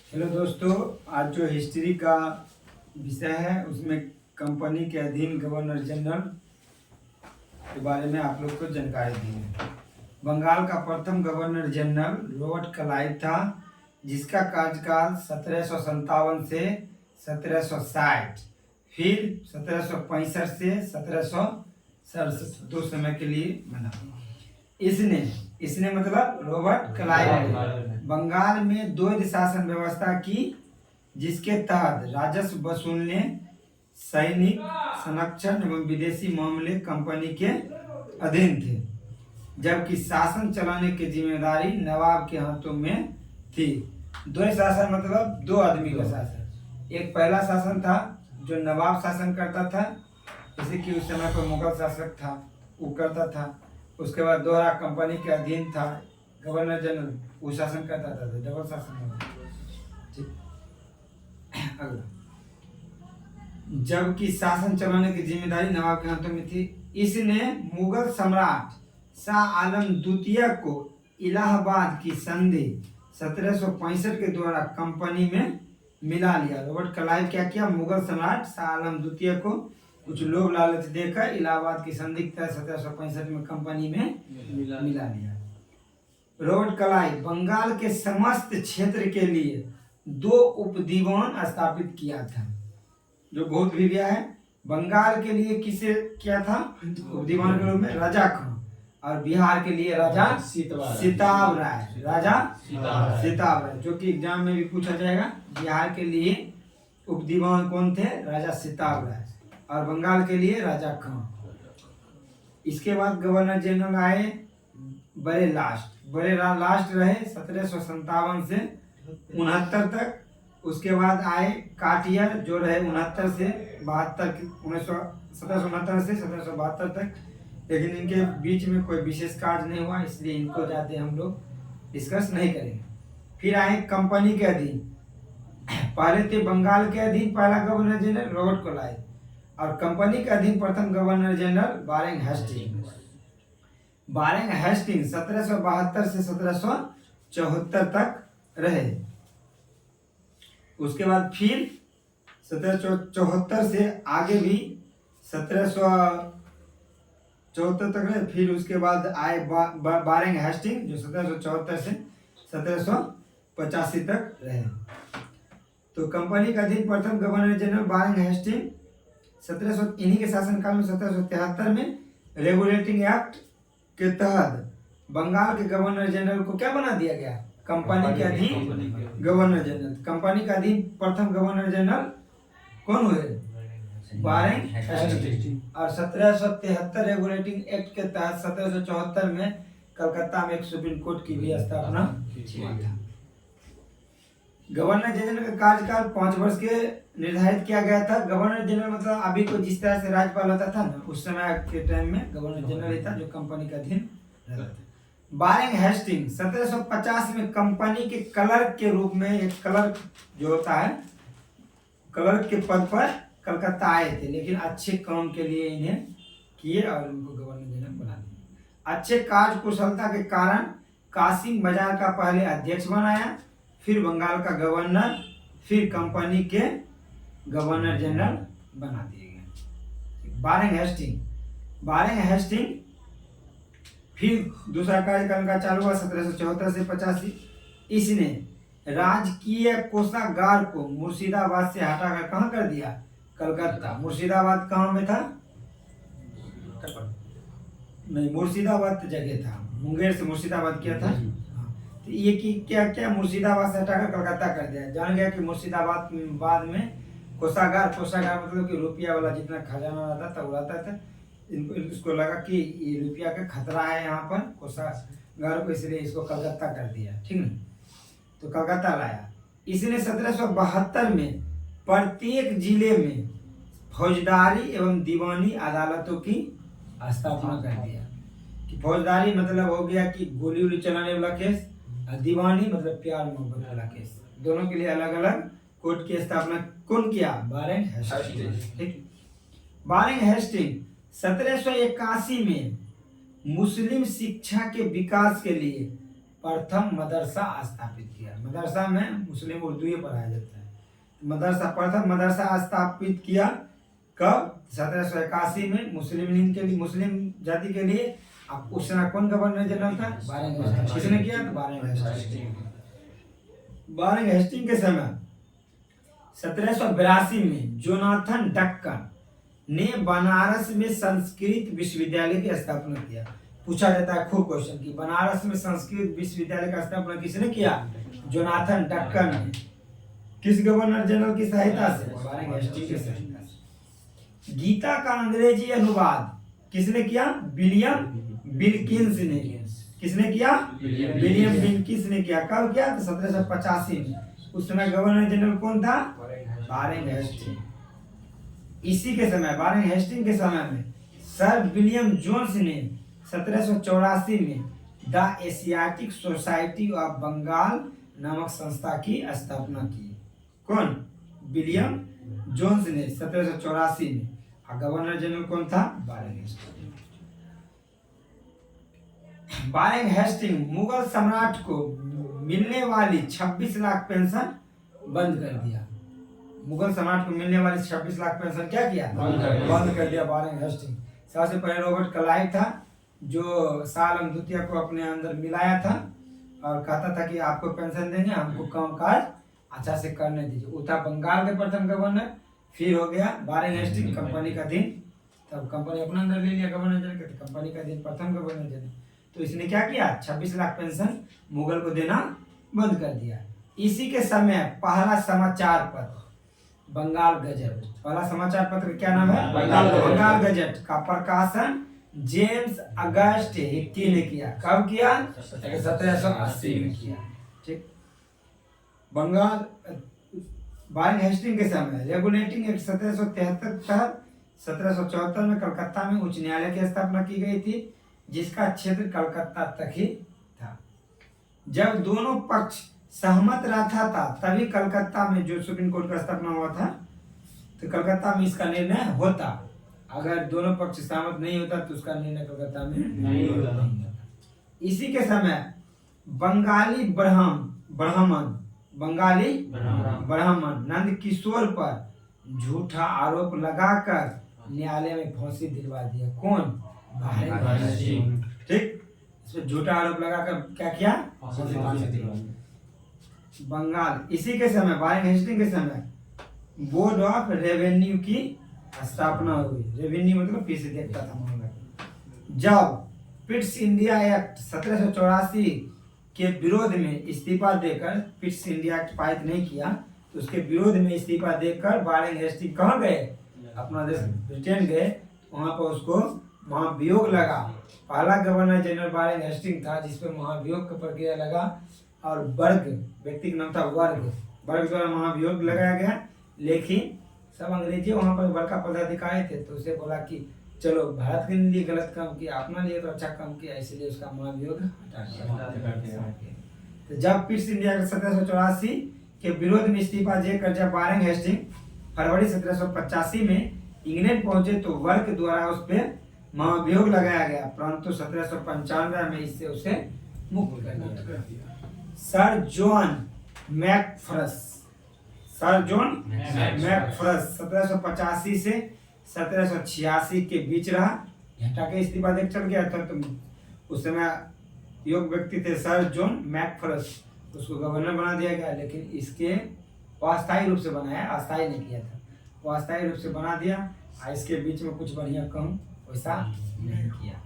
Hello दोस्तों, आज जो हिस्ट्री का विषय है उसमें कंपनी के अधीन गवर्नर जनरल के बारे में आप लोग को जानकारी दी है। बंगाल का प्रथम गवर्नर जनरल रॉबर्ट क्लाइव था, जिसका कार्यकाल 1757 से 1760, फिर 1765 से 1767 दो समय के लिए बना। इसने मतलब रॉबर्ट क्लाइव ने बंगाल में द्वैध शासन व्यवस्था की, जिसके तहत राजस्व वसूलने, सैनिक संरक्षण एवं विदेशी मामले कंपनी के अधीन थे, जबकि शासन चलाने की जिम्मेदारी नवाब के हाथों में थी। द्वैध शासन मतलब दो आदमी का शासन। एक पहला शासन था जो नवाब शासन करता था, जैसे कि उस समय पर मुगल शासक था, वो करता था। उसके बाद दोहरा कंपनी के अधीन था गवर्नर जनरल, वो शासन करता था, डबल शासन। अगला, जबकि शासन चलाने की जिम्मेदारी नवाब के हाथों में थी। इसने मुगल सम्राट शाह आलम द्वितीय को इलाहाबाद की संधि 1765 के द्वारा कंपनी में मिला लिया। रॉबर्ट क्लाइव क्या किया? मुगल सम्राट शाह आलम द्वितीय को कुछ लोभ लालच देकर इलाहाबाद की संधि 1765 में कंपनी में मिला लिया। रॉबर्ट क्लाइव बंगाल के समस्त क्षेत्र के लिए 2 उपदीवान स्थापित किया था, जो बहुत भी गया है। बंगाल के लिए किसे किया था उपदीवान के रूप में? राजा खां। और बिहार के लिए राजा सिताब राय, राजा सिताब राय, जो कि एग्जाम में भी पूछा जाएगा। बिहार के लिए उपदीवान कौन थे? राजा सिताब राय। और बंगाल के लिए राजा खां। इसके बाद गवर्नर जनरल आए बड़े लास्ट रहे 1757 से 69 तक। उसके बाद आए काटियर, जो रहे 69 से 72, 1769 से 1772 तक। लेकिन इनके बीच में कोई विशेष कार्य नहीं हुआ, इसलिए इनको ज्यादा हम लोग डिस्कस नहीं करेंगे। फिर आए कंपनी के अधीन। पहले थे बंगाल के अधीन पहला गवर्नर जनरल रॉबर्ट क्लाइव, और कंपनी के अधीन प्रथम गवर्नर जनरल वारेन हेस्टिंग्स। 1772 से 1774 तक रहे। उसके बाद फिर 1774 से आगे भी 1774 तक रहे। फिर उसके बाद आए वारेन हेस्टिंग्स, जो 1774 से 1785 तक रहे। तो कंपनी का अधीन प्रथम गवर्नर जनरल वारेन हेस्टिंग्स इन्हीं के शासनकाल में 1773 में रेगुलेटिंग एक्ट के तहत बंगाल के गवर्नर जनरल को क्या बना दिया गया? कंपनी के अधीन गवर्नर जनरल। कंपनी का अधीन प्रथम गवर्नर जनरल कौन हुए? Warren Hastings. और 1773 रेगुलेटिंग एक्ट के तहत 1774 में कलकत्ता में एक सुप्रीम कोर्ट की भी स्थापना हुआ था। गवर्नर जनरल का कार्यकाल 5 वर्ष के निर्धारित किया गया था। गवर्नर जनरल मतलब अभी को जिस तरह से राज्यपाल होता था ना, उस समय के टाइम में गवर्नर जनरल ही था, जो कंपनी का अधीन रहता था। वारेन हेस्टिंग्स 1750 में कंपनी के क्लर्क के रूप में, एक क्लर्क जो होता है, क्लर्क के पद पर कलकत्ता आए थे, लेकिन अच्छे काम के लिए इन्हें किए और उनको गवर्नर जनरल बना दिया। अच्छे कार्य कुशलता के कारण कासिम बाजार का पहले अध्यक्ष बनाया, फिर बंगाल का गवर्नर, फिर कंपनी के गवर्नर जनरल बना दिए गए। वारेन हेस्टिंग फिर दूसरा कार्यकाल का चालू हुआ 1774 से 85। इसने राजकीय कोषागार को मुर्शिदाबाद से हटाकर कहाँ कर दिया? कलकत्ता। मुर्शिदाबाद कहाँ में था? नहीं, मुर्शिदाबाद जगह था, मुंगेर से मुर्शिदाबाद किया था। तो ये कि क्या मुर्शिदाबाद से हटाकर कलकत्ता कर दिया। जान गया कि मुर्शिदाबाद बाद में कोषागार मतलब कि रुपया वाला जितना खजाना रहता था उड़ाता था। इसको लगा कि ये रुपया का खतरा है यहाँ पर कोषागार को, इसलिए इसको कलकत्ता कर दिया। ठीक है, तो कलकत्ता लाया। इसने 1772 में प्रत्येक जिले में फौजदारी एवं दीवानी अदालतों की स्थापना कर दिया। कि फौजदारी मतलब हो गया कि गोली उली चलाने वाला केस, और दीवानी मतलब प्यार मोहब्बत वाला केस। दोनों के लिए अलग अलग कोर्ट की स्थापना कौन किया? Warren Hastings. ठीक, वारेन हेस्टिंग्स 1781 में मुस्लिम शिक्षा के विकास के लिए प्रथम मदरसा स्थापित किया। मदरसा में मुस्लिम उर्दू ही पढ़ाया जाता है। मदरसा प्रथम मदरसा स्थापित किया कब? 1781 में मुस्लिम लीग के लिए, मुस्लिम जाति के लिए। अब उस समय कौन गवर्नर जनरल था? बारेंग हेस्टिंग। किसने किया? तो बारेंग हेस्टिंग। बारेंग हेस्टिंग के समय 1782 में जोनाथन डक्कन ने बनारस में संस्कृत विश्वविद्यालय की स्थापना किया। पूछा जाता है खूब क्वेश्चन कि बनारस में संस्कृत विश्वविद्यालय का स्थापना किसने किया? जोनाथन डक्कन ने। किस गवर्नर जनरल की सहायता से? बारेंग हेस्टिंग की सहायता से। गीता का अंग्रेजी अनुवाद किसने किया? विलियम विल्किंस ने। किसने किया? विलियम विल्किंस ने किया। कब किया? तो 1785 में। उस समय गवर्नर जनरल कौन था? बारेंग हेस्टिंग। इसी के समय, बारेंग हेस्टिंग के समय में सर विलियम जोन्स ने 1784 में the Asiatic Society of Bengal नामक संस्था की स्थापना की। कौन? विलियम जोन्स ने 1784 में। और गवर्नर जनरल कौन था? बारेंग हेस्टिंग। बारेंग हेस्टिंग मुगल सम्राट को मिलने वाली 26 लाख पेंशन बंद कर दिया। मुगल सम्राट को मिलने वाली 26 लाख पेंशन क्या किया? बंद कर दिया बारेंग हेस्टिंग। सबसे पहले रॉबर्ट क्लाइव था जो शाह आलम द्वितीय को अपने अंदर मिलाया था और कहता था कि आपको पेंशन देंगे, हमको काम काज अच्छा से करने दीजिए। वो था बंगाल के प्रथम गवर्नर। फिर हो गया बारेंग हेस्टिंग कंपनी का दिन, तब कंपनी अपना अंदर ले लिया गवर्नर जनरल के, कंपनी का दिन प्रथम गवर्नर जनरल। तो इसने क्या किया? 26 लाख पेंशन मुगल को देना बंद कर दिया। इसी के समय पहला समाचार पत्र बंगाल गजट, पहला समाचार पत्र क्या नाम है? बंगाल गजट का प्रकाशन जेम्स अगस्ट हिक्की ने किया। कब किया? 1780 में किया। ठीक। बंगाल बारेंग हेस्टिंग के समय रेगुलेटिंग एक्ट 1773 तहत 1774 में कलकत्ता में उच्च न्यायालय की स्थापना की गई थी, जिसका क्षेत्र कलकत्ता तक ही था। जब दोनों पक्ष सहमत रहता था तभी कलकत्ता में जो सुप्रीम कोर्ट का स्थापना हुआ था, तो कलकत्ता में इसका निर्णय होता। अगर दोनों पक्ष सहमत नहीं होता तो उसका निर्णय कलकत्ता में नहीं होता। इसी के समय बंगाली ब्राह्मण नंद किशोर पर झूठा आरोप लगाकर न्यायालय में फांसी दिलवा दिया। कौन? बारेंग हेस्टिंग। ठीक। इसमें झूठा आरोप लगाकर क्या किया? फांसी दिलवा। बंगाल इसी के समय बारेंग हेस्टिंग के समय बोर्ड ऑफ रेवेन्यू की स्थापना हुई। रेवेन्यू मतलब फिर से देखता था मामला। जब पिट्स इंडिया एक्ट 1784 के विरोध में इस्तीफा देकर, पिट्स इंडिया एक्ट पारित नहीं किया तो उसके विरोध में इस्तीफा देकर बारेंग हेस्टिंग कहाँ गए? अपना देश ब्रिटेन गए। वहां पर उसको महाभियोग लगा। पहला गवर्नर जनरल बारेंग हेस्टिंग था जिसपे महाभियोग का प्रक्रिया लगा और वर्ग, व्यक्ति का नाम था वर्ग द्वारा महाभियोग लगाया गया। लेकिन सब अंग्रेजी वहां पर बड़का पदाधिकारी थे तो उसे बोला कि चलो भारत के लिए गलत काम किया, अपना लिए तो अच्छा काम किया, इसलिए उसका महाभियोग हटा दिया। तो जब पिट्स इंडिया एक्ट 1784 के विरोध में इस्तीफा देकर जब बारेंग हेस्टिंग फरवरी 1785 में इंग्लैंड पहुंचे तो वर्ग द्वारा उस पर महाभियोग लगाया गया, परंतु 1795 में इससे उसे मुक्त कर दिया। सर जॉन मैकफरस 1785 से 1786 के बीच रहा। हटा के इस्तीफा देकर चल गया था। तो उस समय योग्य व्यक्ति थे सर जॉन मैकफरस, उसको गवर्नर बना दिया गया। लेकिन इसके अस्थायी रूप से बनाया, अस्थायी नहीं किया था, वो अस्थायी रूप से बना दिया। और इसके बीच में कुछ बढ़िया काम वैसा नहीं किया।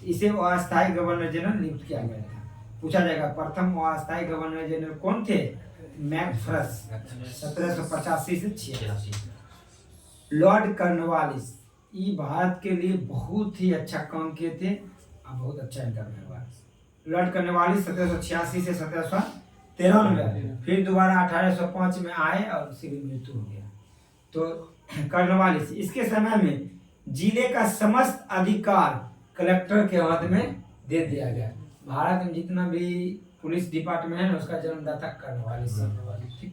इसे अस्थायी गवर्नर जनरल नियुक्त किया गया था। पूछा जाएगा प्रथम अस्थायी गवर्नर जनरल कौन थे? मैकफरस 1785 से 86। लॉर्ड कॉर्नवालिस, ये भारत के लिए बहुत ही अच्छा काम किए थे और बहुत अच्छा इनका व्यवहार। लॉर्ड कॉर्नवालिस 1786 से 1793 में, फिर दोबारा 1805 में आए और उसी की मृत्यु हो गया। तो कॉर्नवालिस, इसके समय में जिले का समस्त अधिकार कलेक्टर के हाथ में दे दिया गया। भारत में जितना भी पुलिस डिपार्टमेंट है उसका जन्मदाता कॉर्नवालिस है।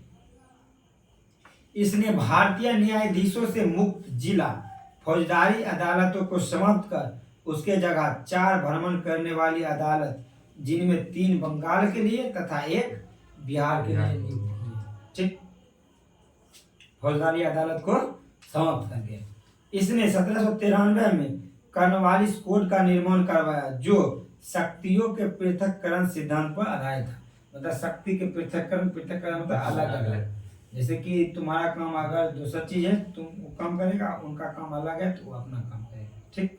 इसने भारतीय न्यायाधीशों से मुक्त जिला फौजदारी अदालतों को समाप्त कर उसके जगह 4 भ्रमण करने वाली अदालत जिनमें 3 बंगाल के लिए तथा 1 बिहार के लिए नियुक्त किए। ठीक, फौजदारी अदालत को समाप्त कर दिया। इसने 1793 में कॉर्नवालिस कोड का निर्माण करवाया जो शक्तियों के पृथक्करण सिद्धांत पर आधारित था। मतलब शक्ति के पृथक्करण मतलब अलग अलग, जैसे कि तुम्हारा काम अगर दूसरा चीज है तुम वो काम करेगा, उनका काम अलग है तो वो अपना काम करेगा। ठीक,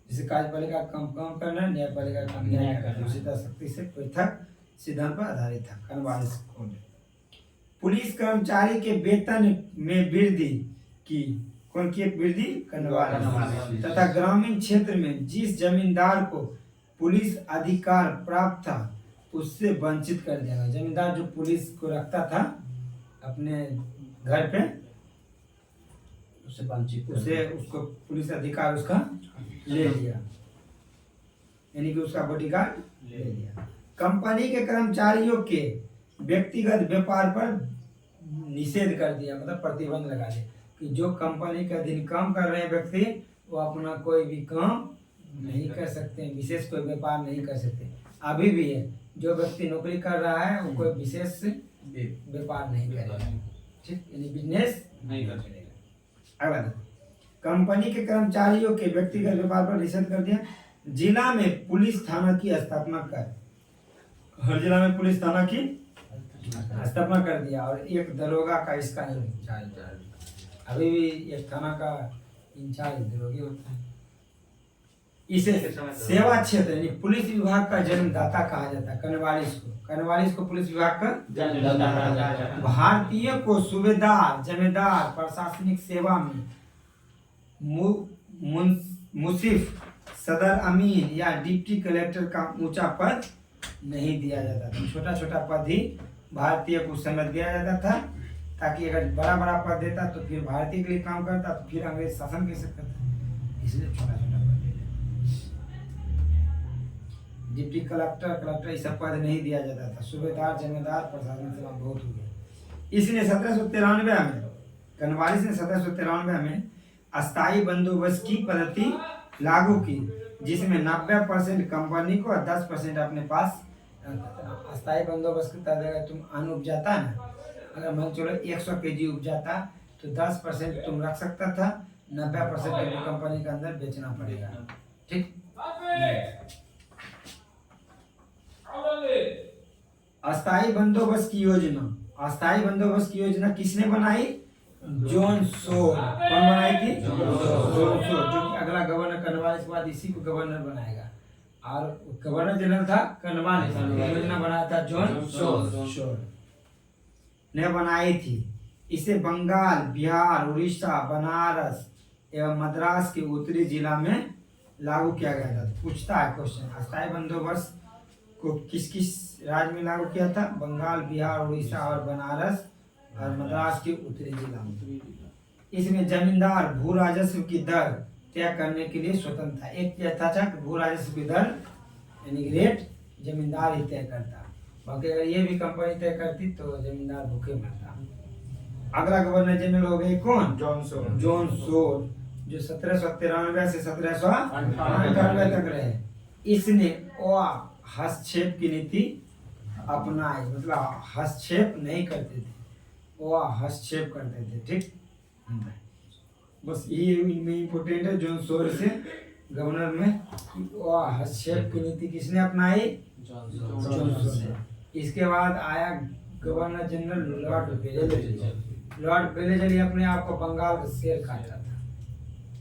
जैसे कार्यपालिका का काम करना है, न्यायपालिका का काम न्याय करना, उसी तरह शक्ति से पृथक सिद्धांत पर आधारित था कॉर्नवालिस कोड। पुलिस कर्मचारी के वेतन में वृद्धि की, कौन की वृद्धि? कॉर्नवालिस। तथा ग्रामीण क्षेत्र में जिस जमींदार को पुलिस अधिकार प्राप्त था उससे वंचित कर दिया। जमींदार जो पुलिस को रखता था अपने घर पे, उससे वंचित, उसको पुलिस अधिकार उसका ले लिया, यानी कि उसका बॉडीगार्ड ले लिया। कंपनी के कर्मचारियों के व्यक्तिगत व्यापार पर निषेध कर दिया, मतलब प्रतिबंध लगा दिया कि जो कंपनी के अधीन काम कर रहे हैं व्यक्ति वो अपना कोई भी काम नहीं कर सकते, विशेष कोई व्यापार नहीं कर सकते। अभी भी है, जो व्यक्ति नौकरी कर रहा है वो कोई विशेष व्यापार नहीं करेगा। ठीक, यानी बिजनेस नहीं कर सकेगा। अगला, कंपनी के कर्मचारियों के व्यक्तिगत व्यापार पर निषेध कर दिया। जिला में पुलिस थाना की स्थापना कर, हर जिला में पुलिस थाना की स्थापना कर दिया और एक दरोगा का इसका इंचार्ज। अभी भी एक थाना का इंचार्ज दरोगे होता है। इसे सेवा क्षेत्र यानी पुलिस विभाग का जन्मदाता कहा जाता है। कॉर्नवालिस को पुलिस विभाग का जन्मदाता। भारतीय को सूबेदार, जमींदार, प्रशासनिक सेवा में मुंसिफ, सदर अमीन या डिप्टी कलेक्टर का ऊंचा पद नहीं दिया जाता था। छोटा छोटा पद ही भारतीय को समय दिया जाता था, ताकि अगर बड़ा बड़ा पद देता तो फिर भारतीय के लिए काम करता तो फिर अंग्रेज शासन कैसे करता, इसलिए छोटा छोटा पद दिया। डिप्टी कलेक्टर ये सब पद नहीं दिया जाता था। सूबेदार, जमींदार, प्रशासनिक सेवा बहुत हो गया। इसने 1793 में, कॉर्नवालिस ने 1793 में अस्थायी बंदोबस्त की पद्धति लागू की, जिसमें 90% कंपनी को और 10% अपने पास। अस्थायी बंदोबस्त की तरह तुम अन्न उपजाता है ना, अगर मान चलो 100 kg उपजाता तो 10% तुम रख सकता था, 90% तुमको कंपनी के अंदर बेचना पड़ेगा। ठीक, अस्थायी बंदोबस्त की योजना किसने बनाई? जॉन सोर। कौन बनाई थी? जॉन सोर, जो कि अगला गवर्नर कॉर्नवालिस के बाद इसी को गवर्नर बनाएगा, और गवर्नर जनरल था कॉर्नवालिस। योजना बनाया था जॉन सोर ने बनाई थी। इसे बंगाल, बिहार, उड़ीसा, बनारस एवं मद्रास के उत्तरी जिला में लागू किया गया था। पूछता है क्वेश्चन, अस्थायी बंदोबस्त को किस किस राज्य में लागू किया था? बंगाल, बिहार, उड़ीसा और बनारस और मद्रास के उत्तरी जिला में। इसमें जमींदार भू राजस्व की दर तय करने के लिए स्वतंत्र था। एक यह था कि भू राजस्व की दर यानी रेट जमींदार ही तय करता, बाकी अगर ये भी कंपनी तय करती तो जमींदार भूखे मरता। अगला गवर्नर जनरल हो गए कौन? जॉन सोर, जो 1793 से 1798 तक रहे। इसने हस्तक्षेप की नीति अपनाई, मतलब हस्तक्षेप नहीं करते थे, वो हस्तक्षेप करते थे। ठीक, बस ये इनमें इम्पोर्टेंट है। जॉन सोर से गवर्नर में वो हस्तक्षेप की नीति किसने अपनाई? जॉन सोर ने। इसके बाद आया गवर्नर जनरल लॉर्ड वेलेजली अपने आप को बंगाल का शेर खाता था।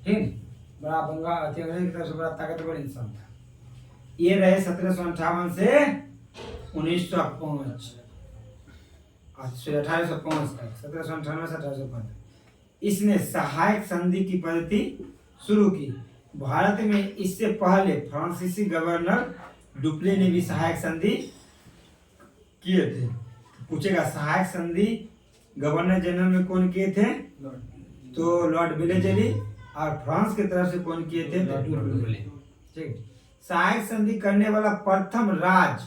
ठीक, बड़ा बंगाल अंग्रेज की तरफ से बड़ा ताकतवर इंसान था। ये रहे 1758 से 1905, 1805 तक, 1798 से 1805। इसने सहायक संधि की पद्धति शुरू की। भारत में इससे पहले फ्रांसीसी गवर्नर डुप्ले ने भी सहायक संधि किए थे। पूछेगा सहायक संधि गवर्नर जनरल में कौन किए थे? तो लॉर्ड वेलेजली, और फ्रांस की तरफ से कौन किए थे? डुप्ले। ठीक, सहायक संधि करने वाला प्रथम राज्य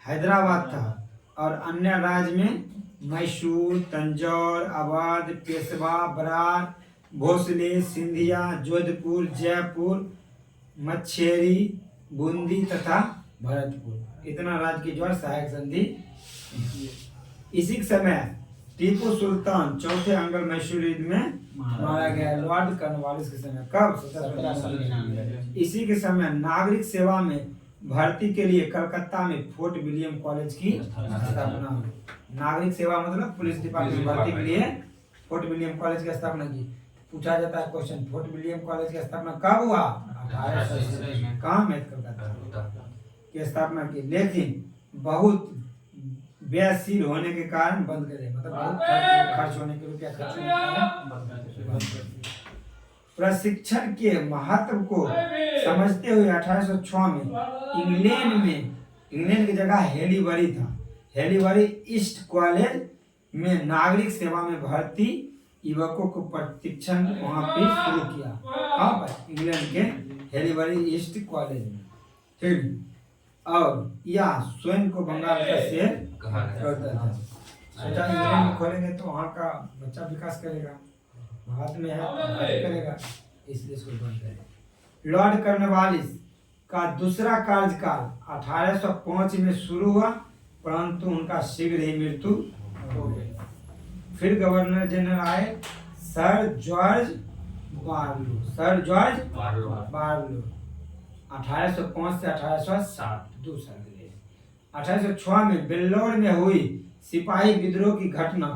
हैदराबाद था, और अन्य राज्य में मैसूर, तंजौर, अवध, पेशवा, बरार, भोसले, सिंधिया, जोधपुर, जयपुर, मच्छेरी, बूंदी तथा भरतपुर। इतना राज्य की जो है सहायक संधि। इसी के समय टीपू सुल्तान चौथे अंग्ल मैसूर युद्ध में मारा गया, लॉर्ड कॉर्नवालिस के समय। कब? 1799। इसी के समय नागरिक सेवा में भर्ती के लिए कलकत्ता में फोर्ट विलियम कॉलेज की स्थापना। नागरिक सेवा मतलब पुलिस डिपार्टमेंट भर्ती के लिए फोर्ट विलियम कॉलेज की स्थापना की। पूछा जाता है क्वेश्चन, फोर्ट विलियम कॉलेज की स्थापना कब हुआ? 1800 कहाँ में? कलकत्ता की स्थापना की, लेकिन बहुत व्ययशील होने के कारण बंद कर दिया। मतलब बहुत खर्च होने के रुपया खर्च होने के कारण बंद कर दिया। प्रशिक्षण के महत्व को समझते हुए 1806 में इंग्लैंड की जगह हेलीबरी था, हेलीबरी ईस्ट कॉलेज में नागरिक सेवा में भर्ती युवकों को प्रशिक्षण वहां पे शुरू किया। कहाँ पर? इंग्लैंड के हेलीबरी ईस्ट कॉलेज में। ठीक। और यह स्वयं को बंगाल का शेर कहता था। सोचा इंग्लैंड में खोलेंगे तो वहाँ का बच्चा विकास करेगा, भारत में है तो करेगा, इसलिए इसको बंद करें। लॉर्ड कॉर्नवालिस का दूसरा कार्यकाल 1805 में शुरू हुआ, परंतु उनका शीघ्र ही मृत्यु हो गई। फिर गवर्नर जनरल आए सर जॉर्ज बारलो। 1805 से 1807, 2 साल के लिए। 1806 में बेल्लौर में हुई सिपाही विद्रोह की घटना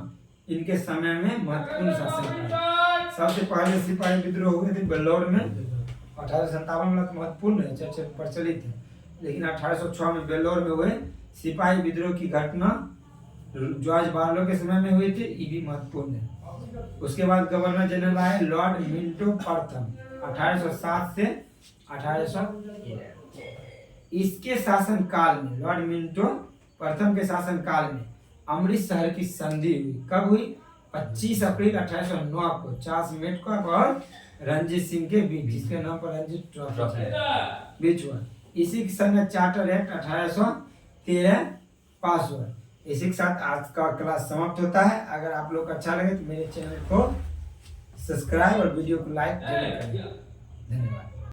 इनके समय में महत्वपूर्ण शासन था। सबसे पहले सिपाही विद्रोह हुए थे बेल्लौर में, 1857 में तो महत्वपूर्ण है, चर्चा प्रचलित है, लेकिन 1806 में बेल्लौर में हुए सिपाही विद्रोह की घटना जॉर्ज बारलो के समय में हुई थी, ये भी महत्वपूर्ण है। उसके बाद गवर्नर जनरल आए लॉर्ड मिंटो प्रथम 1807 से 1813। इसके शासन काल में, लॉर्ड मिंटो प्रथम के शासन काल में अमृतसर की संधि हुई। कब हुई? 25 अप्रैल 1809 को चार्ल्स मेटकॉक और रंजीत सिंह के बीच, जिसके नाम पर रंजीत ट्रॉफी बीच हुआ। इसी के समय चार्टर एक्ट 1813 पास हुआ। इसी के साथ आज का क्लास समाप्त होता है। अगर आप लोग को अच्छा लगे तो मेरे चैनल को सब्सक्राइब और वीडियो को लाइक जरूर करें। धन्यवाद।